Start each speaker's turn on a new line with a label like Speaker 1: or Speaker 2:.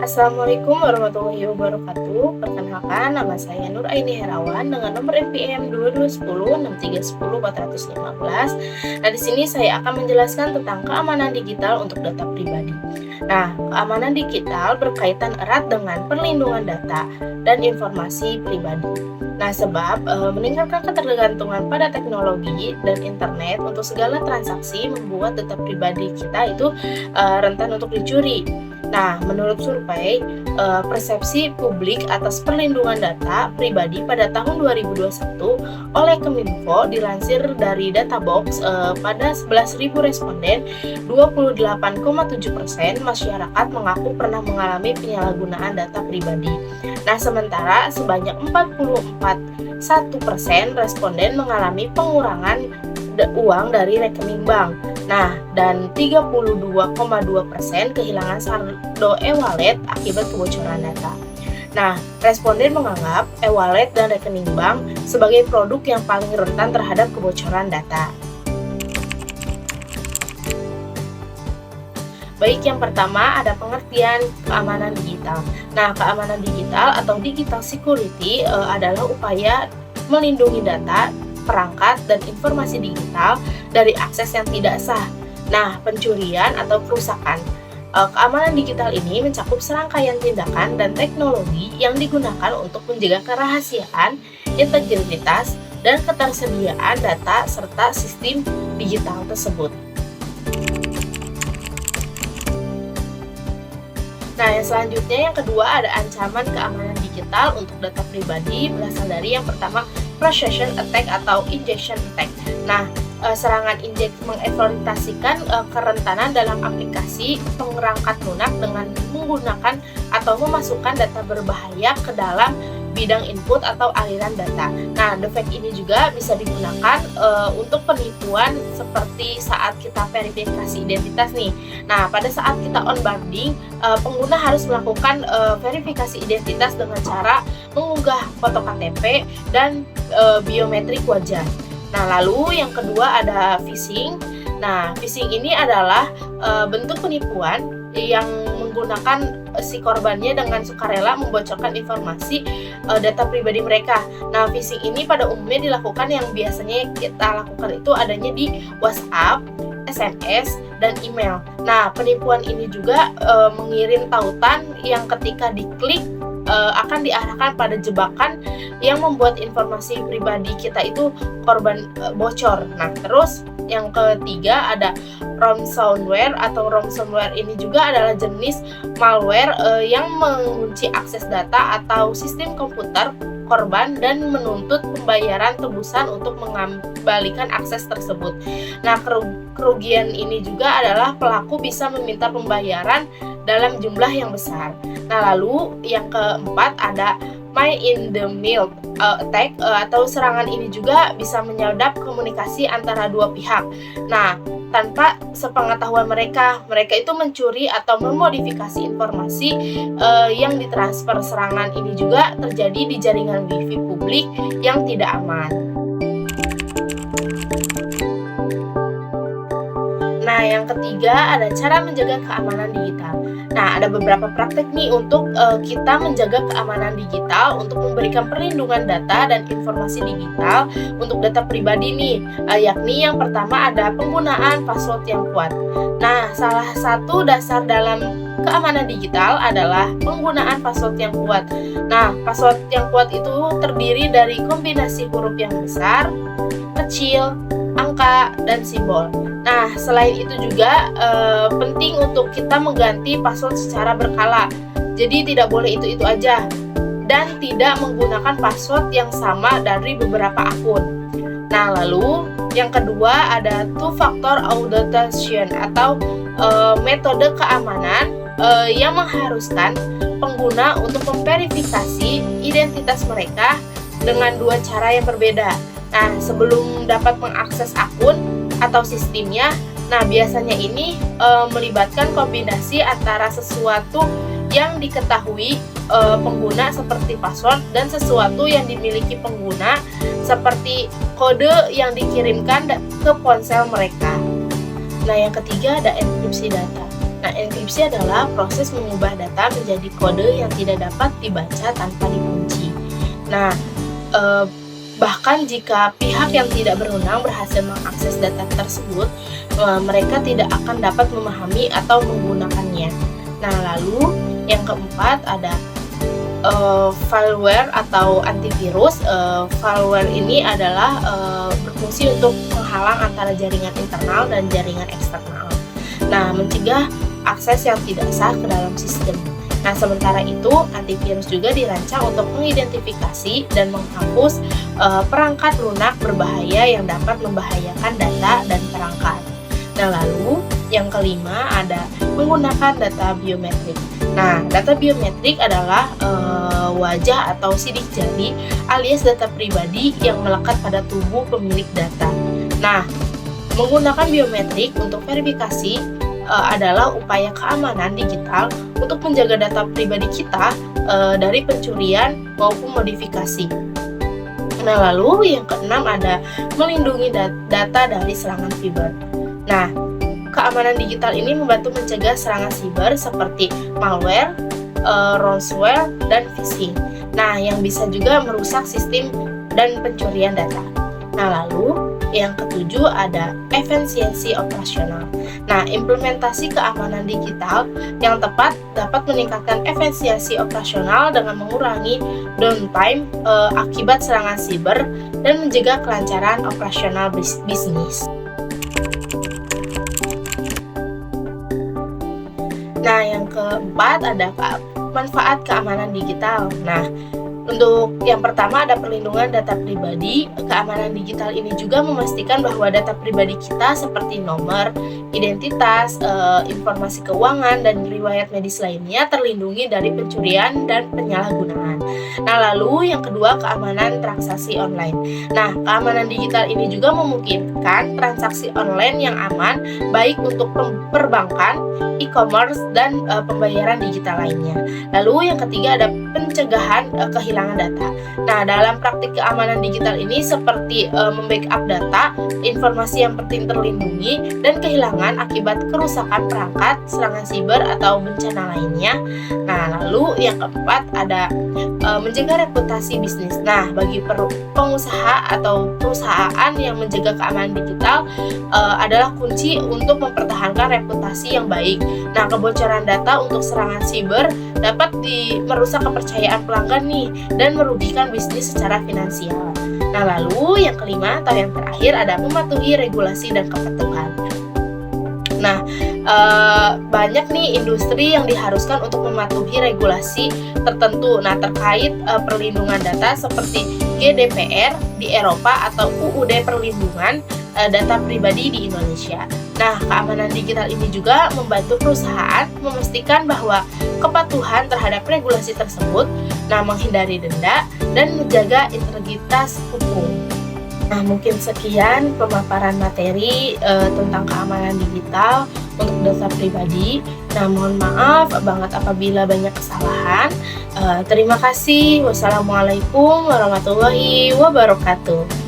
Speaker 1: Assalamualaikum warahmatullahi wabarakatuh. Perkenalkan, nama saya Nur Aini Herawan dengan nomor NPM 22106310 415. Nah, di sini saya akan menjelaskan tentang keamanan digital untuk data pribadi. Nah, keamanan digital berkaitan erat dengan perlindungan data dan informasi pribadi. Nah, sebab meningkatkan ketergantungan pada teknologi dan internet untuk segala transaksi membuat data pribadi kita itu rentan untuk dicuri. Nah, menurut survei, persepsi publik atas perlindungan data pribadi pada tahun 2021 oleh Kominfo dilansir dari Databox, pada 11.000 responden, 28,7% masyarakat mengaku pernah mengalami penyalahgunaan data pribadi. Nah, sementara sebanyak 44,1% responden mengalami pengurangan uang dari rekening bank. Nah, dan 32,2% kehilangan saldo e-wallet akibat kebocoran data. Nah, responden menganggap e-wallet dan rekening bank sebagai produk yang paling rentan terhadap kebocoran data. Baik, yang pertama ada pengertian keamanan digital. Nah, keamanan digital atau digital security adalah upaya melindungi data, perangkat, dan informasi digital dari akses yang tidak sah. Nah, pencurian atau kerusakan. Keamanan digital ini mencakup serangkaian tindakan dan teknologi yang digunakan untuk menjaga kerahasiaan, integritas, dan ketersediaan data serta sistem digital tersebut. Nah, yang selanjutnya yang kedua ada ancaman keamanan digital untuk data pribadi berasal dari yang pertama precision attack atau injection attack. Nah, serangan injek mengeksploitasikan kerentanan dalam aplikasi perangkat lunak dengan menggunakan atau memasukkan data berbahaya ke dalam bidang input atau aliran data. Nah, defect ini juga bisa digunakan untuk penipuan seperti saat kita verifikasi identitas nih. Nah, pada saat kita onboarding, pengguna harus melakukan verifikasi identitas dengan cara mengunggah foto KTP dan biometrik wajah. Nah, lalu yang kedua ada phishing. Nah, phishing ini adalah bentuk penipuan yang menggunakan si korbannya dengan sukarela membocorkan informasi data pribadi mereka. Nah, phishing ini pada umumnya dilakukan yang biasanya kita lakukan itu adanya di WhatsApp, SMS, dan email. Nah, penipuan ini juga mengirim tautan yang ketika diklik akan diarahkan pada jebakan yang membuat informasi pribadi kita itu korban bocor. Nah, terus yang ketiga ada ransomware atau ransomware ini juga adalah jenis malware yang mengunci akses data atau sistem komputer korban dan menuntut pembayaran tebusan untuk mengembalikan akses tersebut. Nah, kerugian ini juga adalah pelaku bisa meminta pembayaran dalam jumlah yang besar. Nah, lalu yang keempat ada man in the middle attack atau serangan ini juga bisa menyadap komunikasi antara dua pihak. Nah, tanpa sepengetahuan mereka itu mencuri atau memodifikasi informasi yang ditransfer. Serangan ini juga terjadi di jaringan wifi publik yang tidak aman. Nah, yang ketiga ada cara menjaga keamanan digital. Nah, ada beberapa praktek nih untuk kita menjaga keamanan digital untuk memberikan perlindungan data dan informasi digital untuk data pribadi nih, yakni yang pertama ada penggunaan password yang kuat. Nah, salah satu dasar dalam keamanan digital adalah penggunaan password yang kuat. Nah, password yang kuat itu terdiri dari kombinasi huruf yang besar, kecil, angka, dan simbol. Nah, selain itu juga penting untuk kita mengganti password secara berkala. Jadi tidak boleh itu aja dan tidak menggunakan password yang sama dari beberapa akun. Nah, lalu yang kedua ada two-factor authentication atau metode keamanan yang mengharuskan pengguna untuk memverifikasi identitas mereka dengan dua cara yang berbeda. Nah, sebelum dapat mengakses akun atau sistemnya, nah biasanya ini melibatkan kombinasi antara sesuatu yang diketahui pengguna seperti password dan sesuatu yang dimiliki pengguna seperti kode yang dikirimkan ke ponsel mereka. Nah, yang ketiga ada enkripsi data. Nah, enkripsi adalah proses mengubah data menjadi kode yang tidak dapat dibaca tanpa dikunci. Nah, bahkan jika pihak yang tidak berwenang berhasil mengakses data tersebut, mereka tidak akan dapat memahami atau menggunakannya. Nah, lalu yang keempat ada fileware atau antivirus. Fileware ini adalah berfungsi untuk menghalang antara jaringan internal dan jaringan eksternal. Nah, mencegah akses yang tidak sah ke dalam sistem. Nah, sementara itu, antivirus juga dirancang untuk mengidentifikasi dan menghapus perangkat lunak berbahaya yang dapat membahayakan data dan perangkat. Nah, lalu yang kelima ada menggunakan data biometrik. Nah, data biometrik adalah wajah atau sidik jari alias data pribadi yang melekat pada tubuh pemilik data. Nah, menggunakan biometrik untuk verifikasi adalah upaya keamanan digital untuk menjaga data pribadi kita dari pencurian maupun modifikasi. Nah, lalu yang keenam ada melindungi data dari serangan siber. Nah, keamanan digital ini membantu mencegah serangan siber seperti malware, ransomware, dan phishing. Nah, yang bisa juga merusak sistem dan pencurian data. Nah, lalu yang ketujuh ada efisiensi operasional. Nah, implementasi keamanan digital yang tepat dapat meningkatkan efisiensi operasional dengan mengurangi downtime akibat serangan siber dan menjaga kelancaran operasional bisnis. Nah, yang keempat ada manfaat keamanan digital. Nah, untuk yang pertama ada perlindungan data pribadi. Keamanan digital ini juga memastikan bahwa data pribadi kita seperti nomor, identitas, informasi keuangan, dan riwayat medis lainnya terlindungi dari pencurian dan penyalahgunaan. Nah, lalu yang kedua keamanan transaksi online. Nah, keamanan digital ini juga memungkinkan transaksi online yang aman baik untuk perbankan, e-commerce, dan pembayaran digital lainnya. Lalu yang ketiga ada pencegahan kehilangan data. Nah, dalam praktik keamanan digital ini seperti membackup data, informasi yang penting terlindungi, dan kehilangan akibat kerusakan perangkat, serangan siber, atau bencana lainnya. Nah, lalu yang keempat ada menjaga reputasi bisnis. Nah, bagi pengusaha atau perusahaan yang menjaga keamanan digital adalah kunci untuk mempertahankan reputasi yang baik. Nah, kebocoran data untuk serangan siber dapat merusak kepercayaan pelanggan nih dan merugikan bisnis secara finansial. Nah, lalu yang kelima atau yang terakhir ada mematuhi regulasi dan kepatuhan. Nah, banyak nih industri yang diharuskan untuk mematuhi regulasi tertentu. Nah, terkait perlindungan data seperti GDPR di Eropa atau UUD perlindungan data pribadi di Indonesia. Nah, keamanan digital ini juga membantu perusahaan memastikan bahwa kepatuhan terhadap regulasi tersebut, nah menghindari denda dan menjaga integritas hukum. Nah, mungkin sekian pemaparan materi tentang keamanan digital untuk data pribadi. Nah, mohon maaf banget apabila banyak kesalahan. Terima kasih. Wassalamualaikum warahmatullahi wabarakatuh.